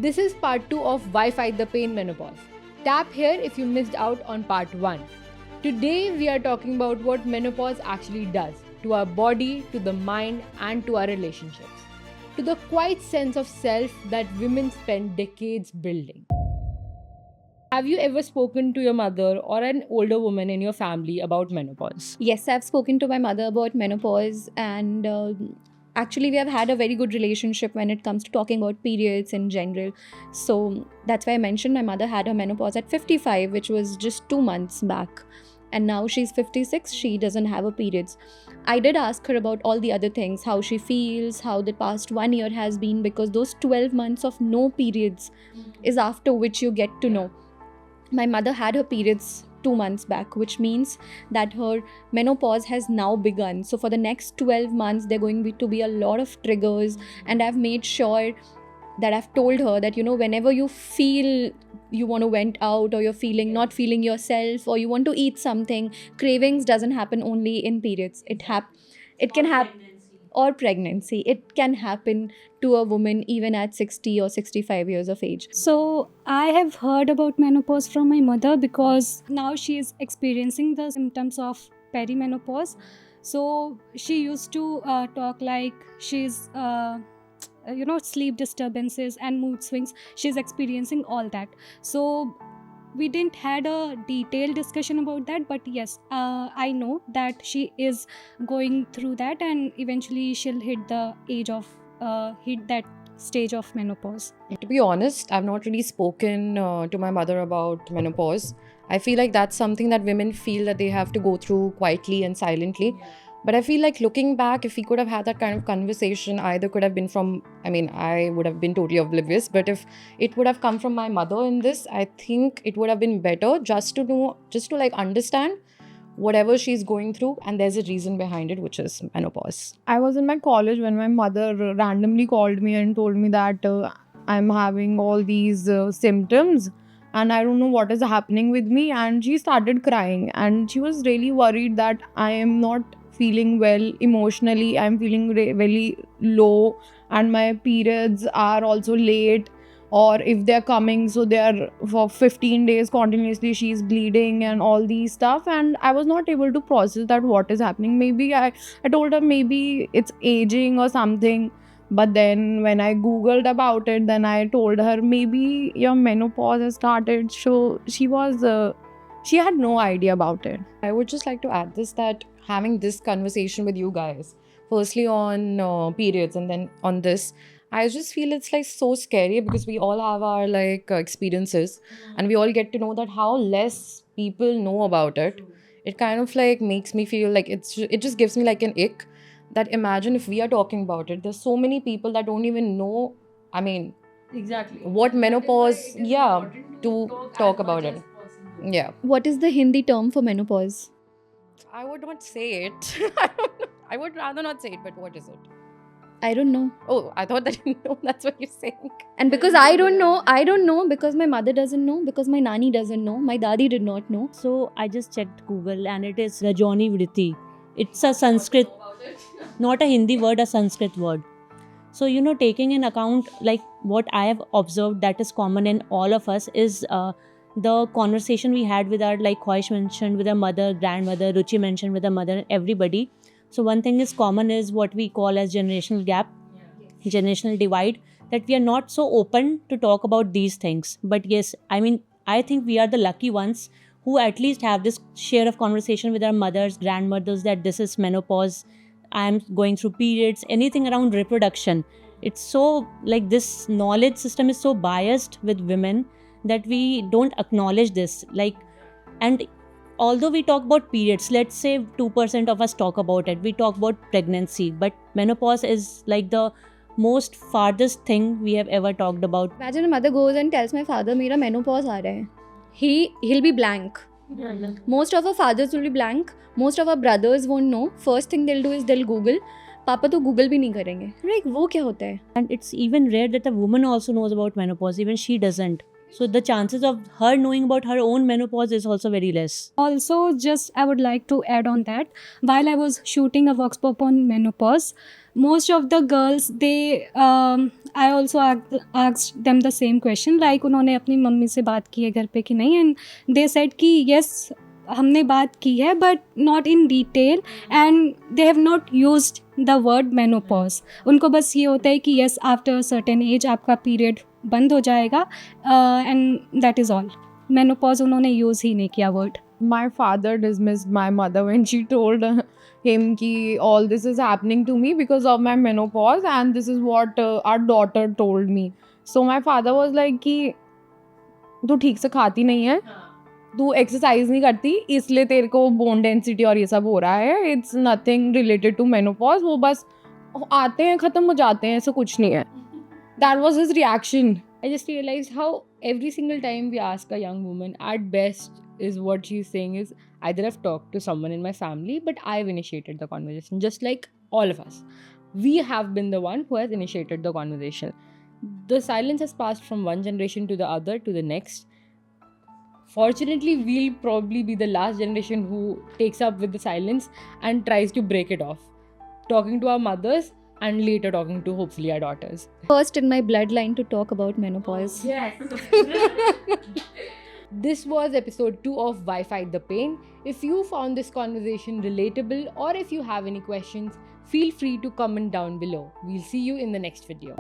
This is part 2 of Why Fight the Pain Menopause. Tap here if you missed out on part 1. Today we are talking about what menopause actually does to our body, to the mind, and to our relationships. To the quiet sense of self that women spend decades building. Have you ever spoken to your mother or an older woman in your family about menopause? Yes, I've spoken to my mother about menopause, and actually, we have had a very good relationship when it comes to talking about periods in general. So that's why I mentioned my mother had her menopause at 55, which was just 2 months back. And now she's 56, she doesn't have her periods. I did ask her about all the other things, how she feels, how the past 1 year has been, because those 12 months of no periods is after which you get to know. My mother had her periods 2 months back, which means that her menopause has now begun. So for the next 12 months, there are going to be a lot of triggers, and I've made sure that I've told her that, whenever you feel you want to vent out, or you're feeling not feeling yourself, or you want to eat something, cravings doesn't happen only in periods. It can happen, or pregnancy. It can happen to a woman even at 60 or 65 years of age. So I have heard about menopause from my mother because now she is experiencing the symptoms of perimenopause. So she used to talk like she's sleep disturbances and mood swings. She's experiencing all that. So we didn't had a detailed discussion about that, but yes, I know that she is going through that, and eventually she'll hit that stage of menopause. To be honest, I've not really spoken to my mother about menopause. I feel like that's something that women feel that they have to go through quietly and silently. But I feel like looking back, if we could have had that kind of conversation, either could have been from, I would have been totally oblivious, but if it would have come from my mother in this, I think it would have been better just to understand whatever she's going through, and there's a reason behind it, which is menopause. I was in my college when my mother randomly called me and told me that I'm having all these symptoms and I don't know what is happening with me, and she started crying and she was really worried that I am not feeling well emotionally. I'm feeling really low, and my periods are also late, or if they're coming, so they're for 15 days continuously she's bleeding and all these stuff. And I was not able to process that what is happening. Maybe I told her maybe it's aging or something, but then when I googled about it, then I told her maybe your menopause has started. So she had no idea about it. I would just like to add this, that having this conversation with you guys, firstly on periods and then on this, I just feel it's like so scary because we all have our experiences, and we all get to know that how less people know about it. It kind of like makes me feel like it just gives me like an ick, that imagine if we are talking about it, there's so many people that don't even know, Exactly. what menopause, to talk about it. Yeah. What is the Hindi term for menopause? I would not say it. I would rather not say it, but what is it? I don't know. Oh, I thought that you know, that's what you're saying. And because I don't know because my mother doesn't know, because my nani doesn't know, my dadi did not know. So I just checked Google, and it is Rajoni Vritti. It's a Sanskrit, not a Hindi word, a Sanskrit word. So, taking in account like what I have observed that is common in all of us is the conversation we had with our, like Khwahish mentioned, with our mother, grandmother, Ruchi mentioned with her mother, everybody. So one thing is common is what we call as generational gap, generational divide, that we are not so open to talk about these things. But yes, I think we are the lucky ones who at least have this share of conversation with our mothers, grandmothers, that this is menopause, I'm going through periods, anything around reproduction. It's so like this knowledge system is so biased with women that we don't acknowledge this. And although we talk about periods, let's say 2% of us talk about it, we talk about pregnancy, but menopause is like the most farthest thing we have ever talked about. Imagine a mother goes and tells my father, "Mera menopause aa raha hai." He'll be blank. Most of our fathers will be blank. Most of our brothers won't know. First thing they'll do is they'll Google. पापा तो Google भी नहीं करेंगे. Like वो क्या होता है? And it's even rare that a woman also knows about menopause, even she doesn't. So the chances of her knowing about her own menopause is also very less. Also, just I would like to add on that while I was shooting a vox pop on menopause, most of the girls I also asked them the same question, like उन्होंने अपनी mummy से बात की है घर पे कि नहीं, and they said कि yes हमने बात की है but not in detail and they have not used the word menopause. उनको बस ये होता है कि yes after a certain age आपका period बंद हो जाएगा and that is all. menopause उन्होंने यूज़ ही नहीं किया word. My father dismissed my mother when she told him ki all this is happening to me because of my menopause and this is what our daughter told me. So my father was like कि तू ठीक से खाती नहीं है, तू exercise नहीं करती इसलिए तेरे को बोन डेंसिटी और ये सब हो रहा है. It's nothing related to menopause. वो बस आते हैं ख़त्म हो जाते हैं, ऐसा कुछ नहीं है. That was his reaction. I just realized how every single time we ask a young woman, at best is what she's saying is either I've talked to someone in my family, but I've initiated the conversation, just like all of us. We have been the one who has initiated the conversation. The silence has passed from one generation to the other to the next. Fortunately, we'll probably be the last generation who takes up with the silence and tries to break it off. Talking to our mothers and later talking to hopefully our daughters. First in my bloodline to talk about menopause. Yes. This was episode 2 of Why Fight the Pain. If you found this conversation relatable or if you have any questions, feel free to comment down below. We'll see you in the next video.